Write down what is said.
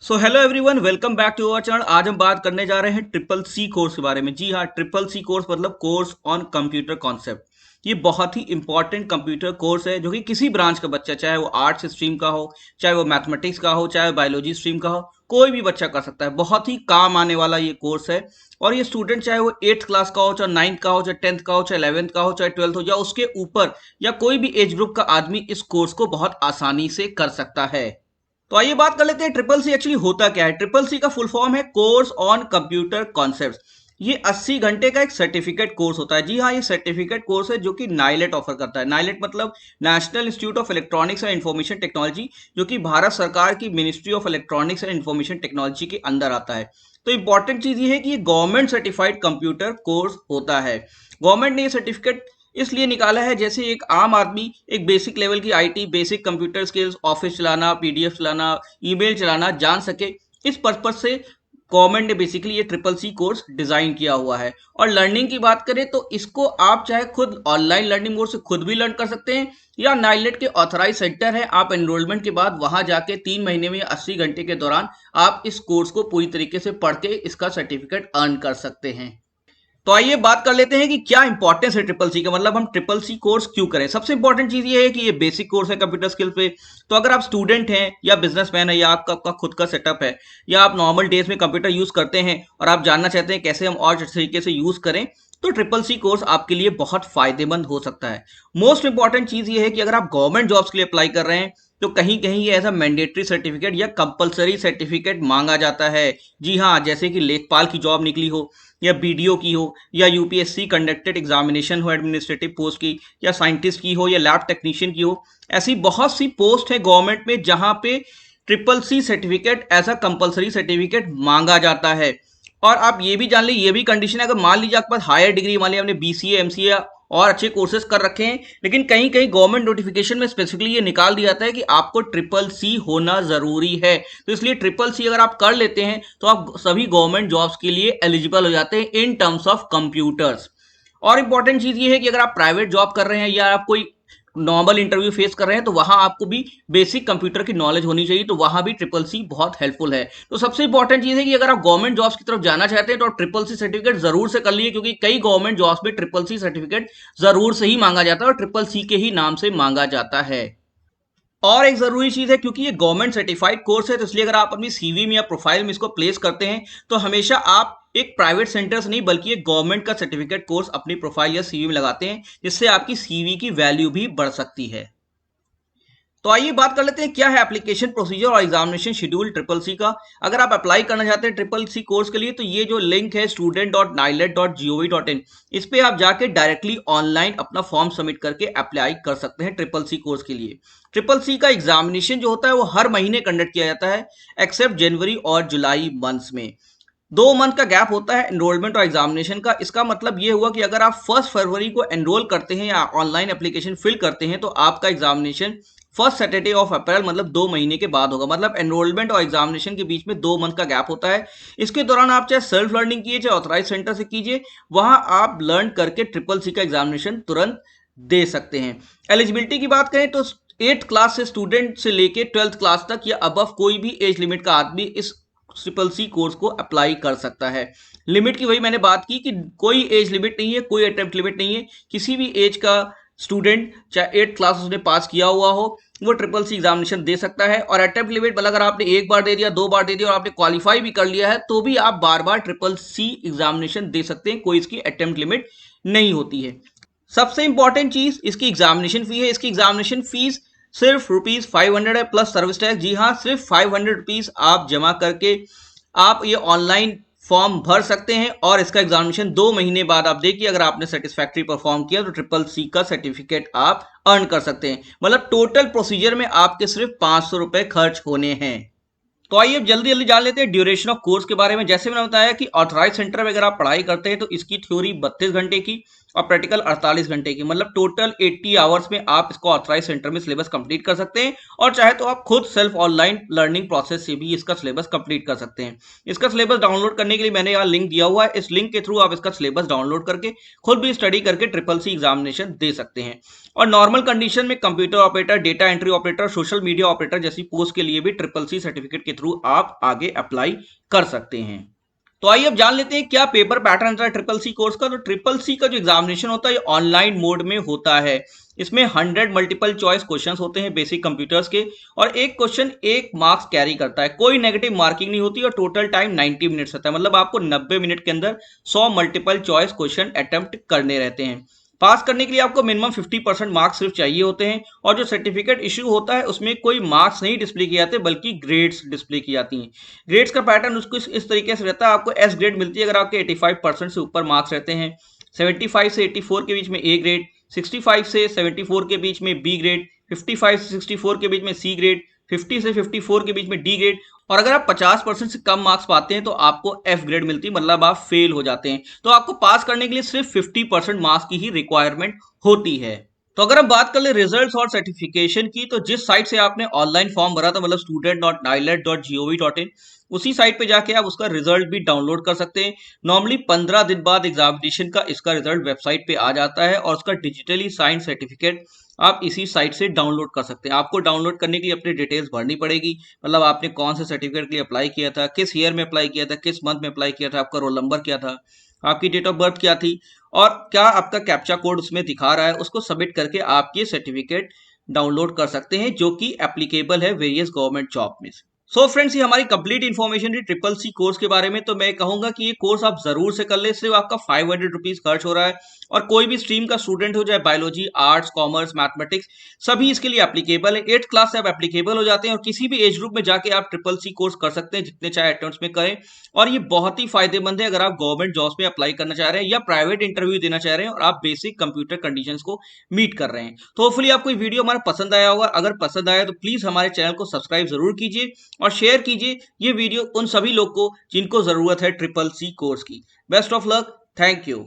So hello everyone, welcome back to our channel. आज हम बात करने जा रहे हैं ट्रिपल सी कोर्स के बारे में। जी हाँ, ट्रिपल सी कोर्स मतलब कोर्स ऑन कंप्यूटर कॉन्सेप्ट। ये बहुत ही इंपॉर्टेंट कंप्यूटर कोर्स है जो कि किसी ब्रांच का बच्चा, चाहे वो आर्ट्स स्ट्रीम का हो, चाहे वो मैथमेटिक्स का हो, चाहे बायोलॉजी स्ट्रीम का हो, कोई भी बच्चा कर सकता है। बहुत ही काम आने वाला ये कोर्स है। और ये स्टूडेंट चाहे वो 8th क्लास का हो, चाहे 9th का हो, चाहे 10th का हो, चाहे 11th का हो, चाहे 12th हो, या उसके ऊपर या कोई भी एज ग्रुप का आदमी इस कोर्स को बहुत आसानी से कर सकता है। तो आइए बात कर लेते हैं ट्रिपल सी एक्चुअली होता क्या है। ट्रिपल सी का फुल फॉर्म है कोर्स ऑन कंप्यूटर कॉन्सेप्ट्स। ये 80 घंटे का एक सर्टिफिकेट कोर्स होता है। जी हाँ, ये सर्टिफिकेट कोर्स है जो कि नाइलेट ऑफर करता है। नाइलेट मतलब national institute of electronics and information technology, जो कि भारत सरकार की ministry of electronics and information technology के अंदर आता है। तो इंपॉर्टेंट चीज ये है कि ये गवर्नमेंट सर्टिफाइड कंप्यूटर कोर्स होता है। गवर्नमेंट ने ये सर्टिफिकेट इसलिए निकाला है जैसे एक आम आदमी एक बेसिक लेवल की IT, basic computer skills, office चलाना, पीडीएफ चलाना, ईमेल चलाना जान सके। इस पर्पज से गवर्नमेंट ने बेसिकली ये ट्रिपल सी कोर्स डिजाइन किया हुआ है। और लर्निंग की बात करें तो इसको आप चाहे खुद ऑनलाइन लर्निंग मोड से खुद भी लर्न कर सकते हैं, या नाइलेट के ऑथराइज सेंटर है, आप एनरोलमेंट के बाद वहां जाके 3 महीने में 80 घंटे के दौरान आप इस कोर्स को पूरी तरीके से पढ़ के इसका सर्टिफिकेट अर्न कर सकते हैं। तो आइए बात कर लेते हैं कि क्या इंपॉर्टेंस है ट्रिपल सी का, मतलब हम ट्रिपल सी कोर्स क्यों करें। सबसे इंपॉर्टेंट चीज ये है कि ये बेसिक कोर्स है कंप्यूटर स्किल्स पे। तो अगर आप स्टूडेंट हैं या बिजनेसमैन है या आपका खुद का सेटअप है, या आप नॉर्मल डेज में कंप्यूटर यूज करते हैं और आप जानना चाहते हैं कैसे हम और तरीके से यूज करें, तो ट्रिपल सी कोर्स आपके लिए बहुत फायदेमंद हो सकता है। मोस्ट इंपॉर्टेंट चीज ये है कि अगर आप गवर्नमेंट जॉब्स के लिए अप्लाई कर रहे हैं तो कहीं कहीं ये ऐसा मैंडेटरी सर्टिफिकेट या कंपलसरी सर्टिफिकेट मांगा जाता है। जी हाँ, जैसे कि लेखपाल की जॉब निकली हो, या बीडीओ की हो, या यूपीएससी कंडक्टेड एग्जामिनेशन हो एडमिनिस्ट्रेटिव पोस्ट की, या साइंटिस्ट की हो, या लैब टेक्नीशियन की हो। ऐसी बहुत सी पोस्ट है गवर्नमेंट में जहां पे triple C certificate as a compulsory certificate मांगा जाता है। और आप ये भी जान ली, ये भी कंडीशन है, अगर मान लीजिए आपके पास हायर डिग्री, मान लीजिए आपने बीसीए, एमसीए और अच्छे कोर्सेज कर रखे हैं, लेकिन कहीं कहीं गवर्नमेंट नोटिफिकेशन में स्पेसिफिकली ये निकाल दिया जाता है कि आपको ट्रिपल सी होना जरूरी है। तो इसलिए ट्रिपल सी अगर आप कर लेते हैं तो आप सभी गवर्नमेंट जॉब्स के लिए एलिजिबल हो जाते हैं इन टर्म्स ऑफ कंप्यूटर्स। और इंपॉर्टेंट चीज ये है कि अगर आप प्राइवेट जॉब कर रहे हैं या आप कोई नॉर्मल इंटरव्यू फेस कर रहे हैं तो वहां आपको भी बेसिक कंप्यूटर की नॉलेज होनी चाहिए, तो वहां भी ट्रिपल सी बहुत हेल्पफुल है। तो सबसे इंपॉर्टेंट चीज है कि अगर आप गवर्नमेंट जॉब्स की तरफ जाना चाहते हैं तो आप ट्रिपल सी सर्टिफिकेट जरूर से कर लिए, क्योंकि कई गवर्नमेंट जॉब्स में ट्रिपल सी सर्टिफिकेट जरूर से ही मांगा जाता है और ट्रिपल सी के ही नाम से मांगा जाता है। और एक जरूरी चीज है, क्योंकि ये गवर्नमेंट सर्टिफाइड कोर्स है, तो इसलिए अगर आप अपनी सीवी में या प्रोफाइल में इसको प्लेस करते हैं तो हमेशा आप एक प्राइवेट सेंटर से नहीं बल्कि एक गवर्नमेंट का सर्टिफिकेट कोर्स अपनी प्रोफाइल या सीवी में लगाते हैं, जिससे आपकी सीवी की वैल्यू भी बढ़ सकती है। तो आइए बात कर लेते हैं क्या है एप्लीकेशन प्रोसीजर और एग्जामिनेशन शेड्यूल ट्रिपल सी का। अगर आप अप्लाई करना चाहते हैं ट्रिपल सी कोर्स के लिए तो ये जो लिंक है student.nilet.gov.in, इस पे आप जाके डायरेक्टली ऑनलाइन अपना फॉर्म सबमिट करके अप्लाई कर सकते हैं ट्रिपल सी कोर्स के लिए। ट्रिपल सी का एग्जामिनेशन जो होता है वो हर महीने कंडक्ट किया जाता है, एक्सेप्ट जनवरी और जुलाई मंथ्स में। 2 मंथ का गैप होता है एनरोलमेंट और एग्जामिनेशन का। इसका मतलब ये हुआ कि अगर आप 1 फरवरी को एनरोल करते हैं या ऑनलाइन एप्लीकेशन फिल करते हैं तो आपका examination first Saturday of April मतलब 2 महीने के बाद होगा। मतलब एनरोलमेंट और एग्जामिनेशन के बीच में 2 मंथ का गैप होता है। इसके दौरान आप चाहे सेल्फ लर्निंग कीजिए चाहे ऑथराइज सेंटर से कीजिए, वहां आप लर्न करके ट्रिपल सी का एग्जामिनेशन तुरंत दे सकते हैं। एलिजिबिलिटी की बात करें तो 8th क्लास से स्टूडेंट से लेके 12th क्लास तक या अबव कोई भी एज लिमिट का आदमी इस ट्रिपल सी कोर्स को अप्लाई कर सकता है। लिमिट की वही मैंने बात की कि कोई एज लिमिट नहीं है, कोई अटेम्प्ट लिमिट नहीं है। किसी भी एज का स्टूडेंट चाहे 8th क्लास उसने पास किया हुआ हो वो ट्रिपल सी एग्जामिनेशन दे सकता है। और अटेम्प्ट लिमिट मतलब अगर आपने एक बार दे दिया, 2 बार दे दिया और आपने क्वालिफाई भी कर लिया है तो भी आप बार बार ट्रिपल सी एग्जामिनेशन दे सकते हैं, कोई इसकी अटेम्प्ट लिमिट नहीं होती है। सबसे इंपॉर्टेंट चीज इसकी एग्जामिनेशन फी है। इसकी एग्जामिनेशन फीस सिर्फ ₹500 है प्लस सर्विस टैक्स। जी हाँ, सिर्फ ₹500 आप जमा करके आप ये ऑनलाइन फॉर्म भर सकते हैं और इसका एग्जामिनेशन 2 महीने बाद आप देखिए, अगर आपने सेटिस्फैक्ट्री परफॉर्म किया तो ट्रिपल सी का सर्टिफिकेट आप अर्न कर सकते हैं। मतलब टोटल प्रोसीजर में आपके सिर्फ ₹500 खर्च होने हैं। तो आइए अब जल्दी जल्दी जान लेते हैं ड्यूरेशन ऑफ कोर्स के बारे में। जैसे मैंने बताया कि ऑथराइज सेंटर में अगर आप पढ़ाई करते हैं तो इसकी थ्योरी 32 घंटे की और प्रैक्टिकल 48 घंटे की, मतलब टोटल 80 आवर्स में आप इसको ऑथराइज सेंटर में सिलेबस कंप्लीट कर सकते हैं। और चाहे तो आप खुद सेल्फ ऑनलाइन लर्निंग प्रोसेस से भी इसका सिलेबस कंप्लीट कर सकते हैं। इसका सिलेबस डाउनलोड करने के लिए मैंने यहाँ लिंक दिया हुआ है, इस लिंक के थ्रू आप इसका सिलेबस डाउनलोड करके खुद भी स्टडी करके ट्रिपल सी एग्जामिनेशन दे सकते हैं। और नॉर्मल कंडीशन में computer operator, data entry operator, social media operator जैसी पोस्ट के लिए भी ट्रिपल सी सर्टिफिकेट के थ्रू आप आगे अप्लाई कर सकते हैं। तो आइए अब जान लेते हैं क्या पेपर पैटर्न रहता है ट्रिपल सी कोर्स का। तो ट्रिपल सी का जो एग्जामिनेशन होता है ये ऑनलाइन मोड में होता है। इसमें 100 मल्टीपल चॉइस क्वेश्चंस होते हैं बेसिक कंप्यूटर्स के, और एक क्वेश्चन 1 मार्क्स कैरी करता है, कोई नेगेटिव मार्किंग नहीं होती, और टोटल टाइम 90 मिनट्स रहता है। मतलब आपको 90 मिनट के अंदर 100 मल्टीपल चॉइस क्वेश्चन अटेम्प्ट करने रहते हैं। पास करने के लिए आपको मिनिमम 50% मार्क्स सिर्फ चाहिए होते हैं, और जो सर्टिफिकेट इश्यू होता है उसमें कोई मार्क्स नहीं डिस्प्ले किए जाते बल्कि ग्रेड्स डिस्प्ले की जाती हैं। ग्रेड्स का पैटर्न उसको इस तरीके से रहता है, आपको एस ग्रेड मिलती है अगर आपके 85% से ऊपर मार्क्स रहते हैं, 75 से 84 के बीच में ए ग्रेड, 65 से 74 के बीच में बी ग्रेड, 55 से 64 के बीच में सी ग्रेड, 50 से 54 के बीच में डी ग्रेड, और अगर आप 50% से कम मार्क्स पाते हैं तो आपको एफ ग्रेड मिलती है, मतलब आप फेल हो जाते हैं। तो आपको पास करने के लिए सिर्फ 50% मार्क्स की ही रिक्वायरमेंट होती है। तो अगर हम बात कर ले रिजल्ट्स और सर्टिफिकेशन की, तो जिस साइट से आपने ऑनलाइन फॉर्म भरा था, मतलब student.ilet.gov.in, उसी साइट पे जाके आप उसका रिजल्ट भी डाउनलोड कर सकते हैं। नॉर्मली 15 दिन बाद एग्जामिनेशन का इसका रिजल्ट वेबसाइट पे आ जाता है, और उसका डिजिटली साइन सर्टिफिकेट आप इसी साइट से डाउनलोड कर सकते हैं। आपको डाउनलोड करने के लिए अपनी डिटेल्स भरनी पड़ेगी, मतलब आपने कौन से सर्टिफिकेट के लिए अप्लाई किया था, किस ईयर में अप्लाई किया था, किस मंथ में अप्लाई किया था, आपका रोल नंबर क्या था, आपकी डेट ऑफ बर्थ क्या थी, और क्या आपका कैप्चा कोड उसमें दिखा रहा है, उसको सबमिट करके आप ये सर्टिफिकेट डाउनलोड कर सकते हैं, जो कि एप्लीकेबल है वेरियस गवर्नमेंट जॉब में। सो फ्रेंड्स, ये हमारी कंप्लीट इन्फॉर्मेशन थी ट्रिपल सी कोर्स के बारे में। तो मैं कहूंगा कि ये कोर्स आप जरूर से कर ले, सिर्फ आपका 500 रुपीज खर्च हो रहा है, और कोई भी स्ट्रीम का स्टूडेंट हो, चाहे बायोलॉजी, आर्ट्स, कॉमर्स, मैथमेटिक्स, सभी इसके लिए एप्लीकेबल है। 8th क्लास से आप एप्लीकेबल हो जाते हैं, और किसी भी एज ग्रुप में जाके आप ट्रिपल सी कोर्स कर सकते हैं, जितने चाहे अटेम्प्ट्स में करें। और ये बहुत ही फायदेमंद है अगर आप गवर्नमेंट जॉब्स में अप्लाई करना चाह रहे हैं या प्राइवेट इंटरव्यू देना चाह रहे हैं और आप बेसिक कंप्यूटर कंडीशंस को मीट कर रहे हैं। तो होपफुली आपको ये वीडियो हमारा पसंद आया होगा। अगर पसंद आया तो प्लीज हमारे चैनल को सब्सक्राइब जरूर कीजिए और शेयर कीजिए ये वीडियो उन सभी लोग को जिनको जरूरत है ट्रिपल सी कोर्स की। Best of luck, thank you.